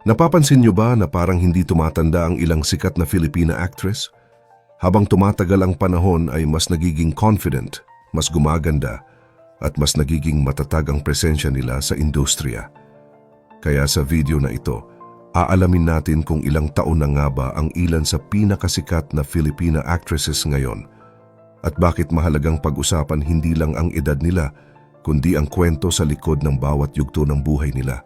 Napapansin niyo ba na parang hindi tumatanda ang ilang sikat na Filipina actress? Habang tumatagal ang panahon ay mas nagiging confident, mas gumaganda, at mas nagiging matatag ang presensya nila sa industriya. Kaya sa video na ito, aalamin natin kung ilang taon na nga ba ang ilan sa pinakasikat na Filipina actresses ngayon at bakit mahalagang pag-usapan hindi lang ang edad nila, kundi ang kwento sa likod ng bawat yugto ng buhay nila.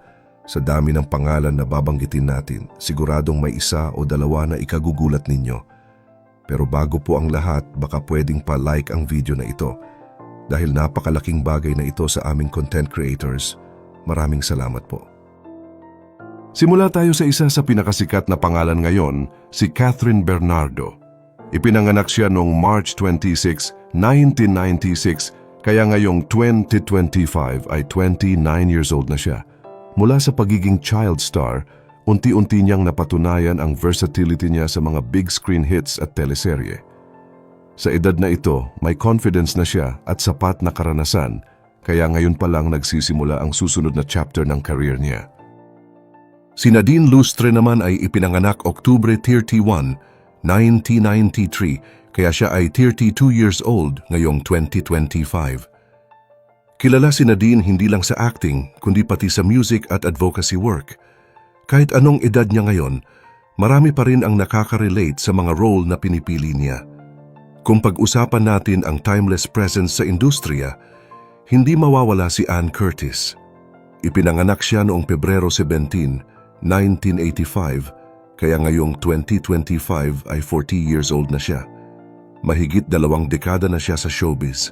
Sa dami ng pangalan na babanggitin natin, siguradong may isa o dalawa na ikagugulat ninyo. Pero bago po ang lahat, baka pwedeng pa-like ang video na ito. Dahil napakalaking bagay na ito sa aming content creators. Maraming salamat po. Simula tayo sa isa sa pinakasikat na pangalan ngayon, si Catherine Bernardo. Ipinanganak siya noong March 26, 1996, kaya ngayong 2025 ay 29 years old na siya. Mula sa pagiging child star, unti-unti niyang napatunayan ang versatility niya sa mga big screen hits at teleserye. Sa edad na ito, may confidence na siya at sapat na karanasan, kaya ngayon pa lang nagsisimula ang susunod na chapter ng career niya. Si Nadine Lustre naman ay ipinanganak Oktubre 31, 1993, kaya siya ay 32 years old ngayong 2025. Kilala si Nadine hindi lang sa acting, kundi pati sa music at advocacy work. Kahit anong edad niya ngayon, marami pa rin ang nakaka-relate sa mga role na pinipili niya. Kung pag-usapan natin ang timeless presence sa industriya, hindi mawawala si Ann Curtis. Ipinanganak siya noong Pebrero 17, 1985, kaya ngayong 2025 ay 40 years old na siya. Mahigit 2 dekada na siya sa showbiz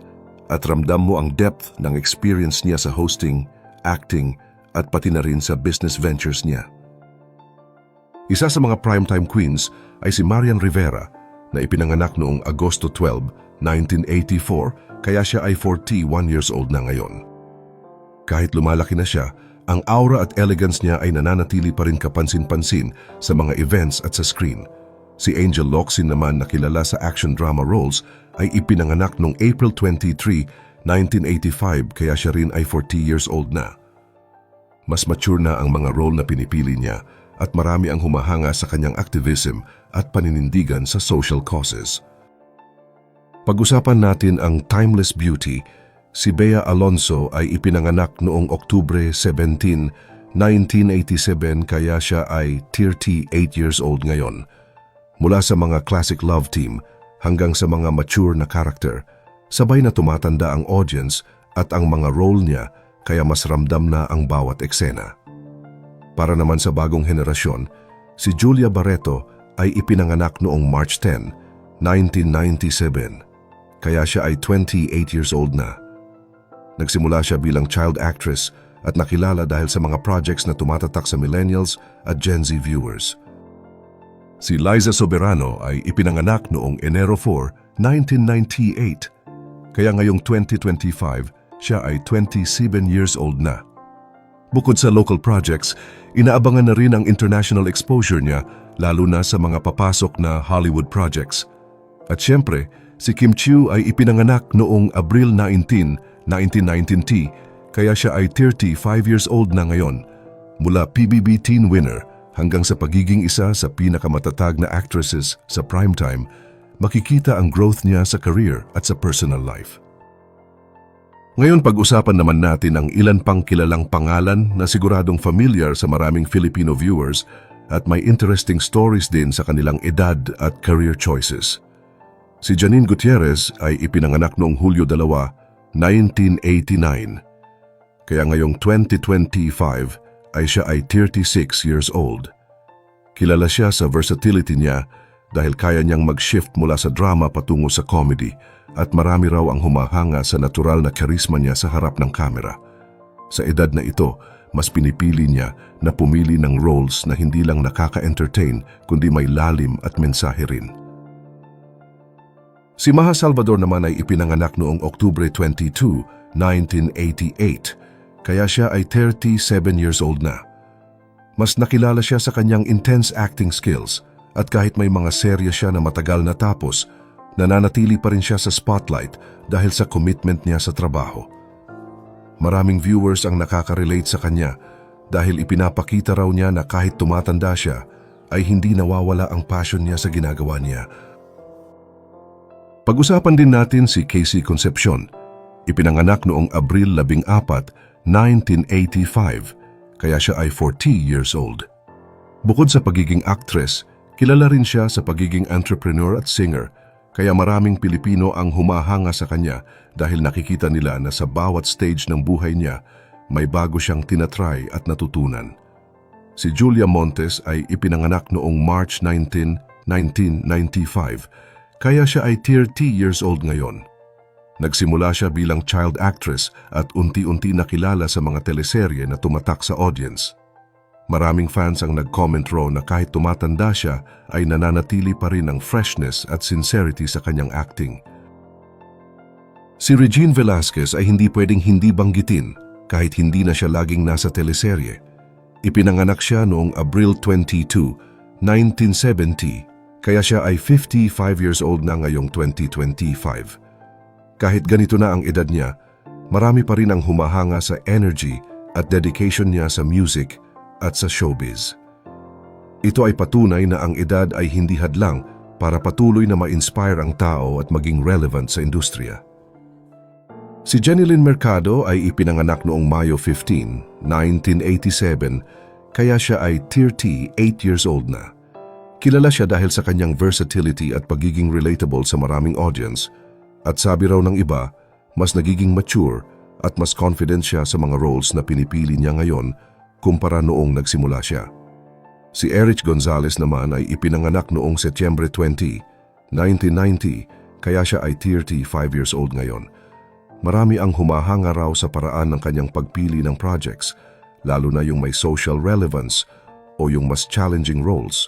at ramdam mo ang depth ng experience niya sa hosting, acting at pati na rin sa business ventures niya. Isa sa mga primetime queens ay si Marian Rivera na ipinanganak noong Agosto 12, 1984 kaya siya ay 41 years old na ngayon. Kahit lumalaki na siya, ang aura at elegance niya ay nananatili pa rin kapansin-pansin sa mga events at sa screen. Si Angel Locsin naman na kilala sa action drama roles ay ipinanganak noong April 23, 1985 kaya siya rin ay 40 years old na. Mas mature na ang mga role na pinipili niya at marami ang humahanga sa kanyang activism at paninindigan sa social causes. Pag-usapan natin ang timeless beauty. Si Bea Alonzo ay ipinanganak noong Oktubre 17, 1987 kaya siya ay 38 years old ngayon. Mula sa mga classic love team hanggang sa mga mature na character, sabay na tumatanda ang audience at ang mga role niya kaya mas ramdam na ang bawat eksena. Para naman sa bagong henerasyon, si Julia Barreto ay ipinanganak noong March 10, 1997, kaya siya ay 28 years old na. Nagsimula siya bilang child actress at nakilala dahil sa mga projects na tumatatak sa millennials at Gen Z viewers. Si Liza Soberano ay ipinanganak noong Enero 4, 1998, kaya ngayong 2025 siya ay 27 years old na. Bukod sa local projects, inaabangan na rin ang international exposure niya lalo na sa mga papasok na Hollywood projects. At siyempre, si Kim Chiu ay ipinanganak noong Abril 19, 1919, kaya siya ay 35 years old na ngayon. Mula PBB Teen Winner hanggang sa pagiging isa sa pinakamatatag na actresses sa primetime, makikita ang growth niya sa career at sa personal life. Ngayon pag-usapan naman natin ang ilan pang kilalang pangalan na siguradong familiar sa maraming Filipino viewers at may interesting stories din sa kanilang edad at career choices. Si Janine Gutierrez ay ipinanganak noong Hulyo 2, 1989. Kaya ngayong 2025 ay siya ay 36 years old. Kilala siya sa versatility niya dahil kaya niyang mag-shift mula sa drama patungo sa comedy at marami raw ang humahanga sa natural na charisma niya sa harap ng kamera. Sa edad na ito, mas pinipili niya na pumili ng roles na hindi lang nakaka-entertain kundi may lalim at mensahe rin. Si Maha Salvador naman ay ipinanganak noong Oktubre 22, 1988. Kaya siya ay 37 years old na. Mas nakilala siya sa kanyang intense acting skills at kahit may mga serye siya na matagal natapos, nananatili pa rin siya sa spotlight dahil sa commitment niya sa trabaho. Maraming viewers ang nakaka-relate sa kanya dahil ipinapakita raw niya na kahit tumatanda siya, ay hindi nawawala ang passion niya sa ginagawa niya. Pag-usapan din natin si Casey Concepcion. Ipinanganak noong Abril 14, 1985, kaya siya ay 40 years old. Bukod sa pagiging actress, kilala rin siya sa pagiging entrepreneur at singer, kaya maraming Pilipino ang humahanga sa kanya dahil nakikita nila na sa bawat stage ng buhay niya, may bago siyang tinatry at natutunan. Si Julia Montes ay ipinanganak noong March 19, 1995, kaya siya ay 30 years old ngayon. Nagsimula siya bilang child actress at unti-unti nakilala sa mga teleserye na tumatak sa audience. Maraming fans ang nag-comment raw na kahit tumatanda siya ay nananatili pa rin ang freshness at sincerity sa kanyang acting. Si Regine Velasquez ay hindi pwedeng hindi banggitin kahit hindi na siya laging nasa teleserye. Ipinanganak siya noong Abril 22, 1970, kaya siya ay 55 years old na ngayong 2025. Kahit ganito na ang edad niya, marami pa rin ang humahanga sa energy at dedication niya sa music at sa showbiz. Ito ay patunay na ang edad ay hindi hadlang para patuloy na ma-inspire ang tao at maging relevant sa industriya. Si Jenilyn Mercado ay ipinanganak noong Mayo 15, 1987, kaya siya ay 38 years old na. Kilala siya dahil sa kanyang versatility at pagiging relatable sa maraming audience. At sabi raw ng iba, mas nagiging mature at mas confident siya sa mga roles na pinipili niya ngayon kumpara noong nagsimula siya. Si Erich Gonzalez naman ay ipinanganak noong Setyembre 20, 1990, kaya siya ay 35 years old ngayon. Marami ang humahanga raw sa paraan ng kanyang pagpili ng projects, lalo na yung may social relevance o yung mas challenging roles.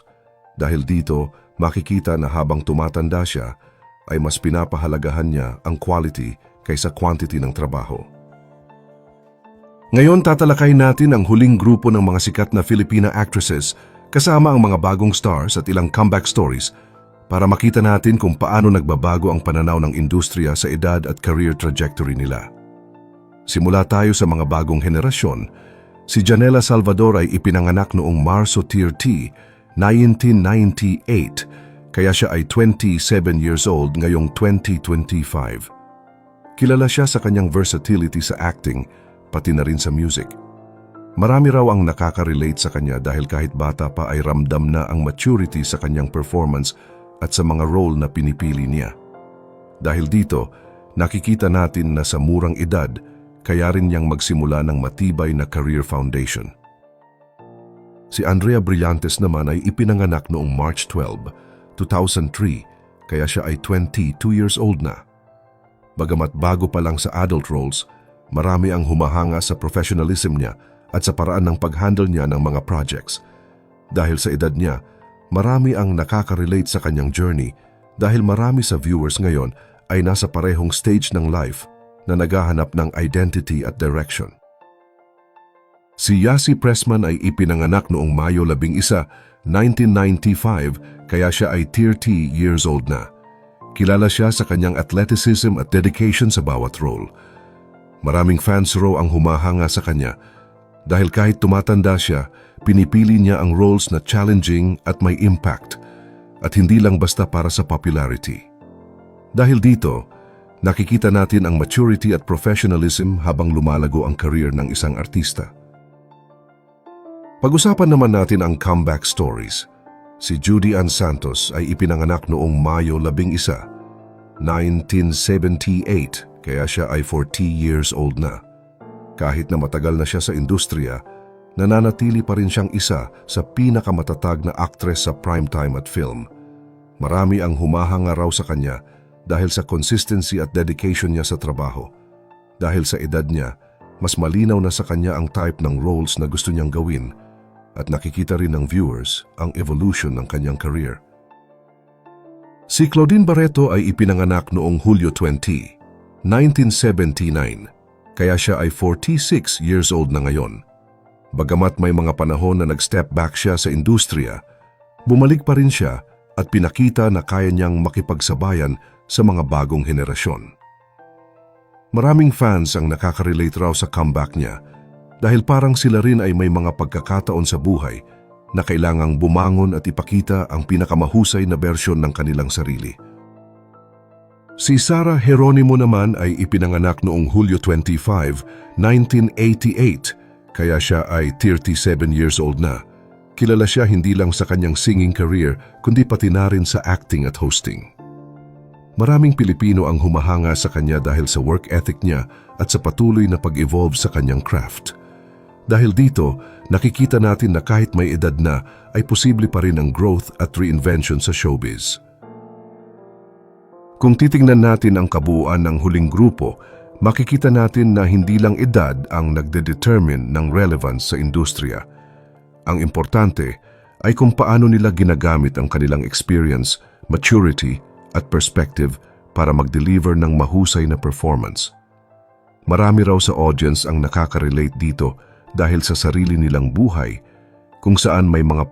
Dahil dito, makikita na habang tumatanda siya, ay mas pinapahalagahan niya ang quality kaysa quantity ng trabaho. Ngayon tatalakayin natin ang huling grupo ng mga sikat na Filipina actresses kasama ang mga bagong stars at ilang comeback stories para makita natin kung paano nagbabago ang pananaw ng industriya sa edad at career trajectory nila. Simula tayo sa mga bagong henerasyon. Si Janela Salvador ay ipinanganak noong Marso 30, 1998, kaya siya ay 27 years old ngayong 2025. Kilala siya sa kanyang versatility sa acting, pati na rin sa music. Marami raw ang nakaka-relate sa kanya dahil kahit bata pa ay ramdam na ang maturity sa kanyang performance at sa mga role na pinipili niya. Dahil dito, nakikita natin na sa murang edad, kaya rin niyang magsimula ng matibay na career foundation. Si Andrea Brillantes naman ay ipinanganak noong March 12, 2003, kaya siya ay 22 years old na. Bagamat bago pa lang sa adult roles, marami ang humahanga sa professionalism niya at sa paraan ng pag-handle niya ng mga projects. Dahil sa edad niya, marami ang nakaka-relate sa kanyang journey dahil marami sa viewers ngayon ay nasa parehong stage ng life na naghahanap ng identity at direction. Si Yasi Pressman ay ipinanganak noong Mayo 11, 1995, kaya siya ay 30 years old na. Kilala siya sa kanyang athleticism at dedication sa bawat role. Maraming fans raw ang humahanga sa kanya dahil kahit tumatanda siya, pinipili niya ang roles na challenging at may impact at hindi lang basta para sa popularity. Dahil dito, nakikita natin ang maturity at professionalism habang lumalago ang career ng isang artista. Pag-usapan naman natin ang comeback stories. Si Judy Ann Santos ay ipinanganak noong Mayo 11, 1978, kaya siya ay 40 years old na. Kahit na matagal na siya sa industriya, nananatili pa rin siyang isa sa pinakamatatag na actress sa primetime at film. Marami ang humahanga raw sa kanya dahil sa consistency at dedication niya sa trabaho. Dahil sa edad niya, mas malinaw na sa kanya ang type ng roles na gusto niyang gawin at nakikita rin ng viewers ang evolution ng kanyang career. Si Claudine Barreto ay ipinanganak noong Hulyo 20, 1979, kaya siya ay 46 years old na ngayon. Bagamat may mga panahon na nag-step back siya sa industriya, bumalik pa rin siya at pinakita na kaya niyang makipagsabayan sa mga bagong henerasyon. Maraming fans ang nakaka-relate raw sa comeback niya Dahil parang sila rin ay may mga pagkakataon sa buhay na kailangang bumangon at ipakita ang pinakamahusay na bersyon ng kanilang sarili. Si Sarah Geronimo naman ay ipinanganak noong Hulyo 25, 1988, kaya siya ay 37 years old na. Kilala siya hindi lang sa kanyang singing career, kundi pati na rin sa acting at hosting. Maraming Pilipino ang humahanga sa kanya dahil sa work ethic niya at sa patuloy na pag-evolve sa kanyang craft. Dahil dito, nakikita natin na kahit may edad na, ay posible pa rin ang growth at reinvention sa showbiz. Kung titingnan natin ang kabuuan ng huling grupo, makikita natin na hindi lang edad ang nagde-determine ng relevance sa industriya. Ang importante ay kung paano nila ginagamit ang kanilang experience, maturity, at perspective para mag-deliver ng mahusay na performance. Marami raw sa audience ang nakaka-relate dito dahil sa sarili nilang buhay kung saan may mga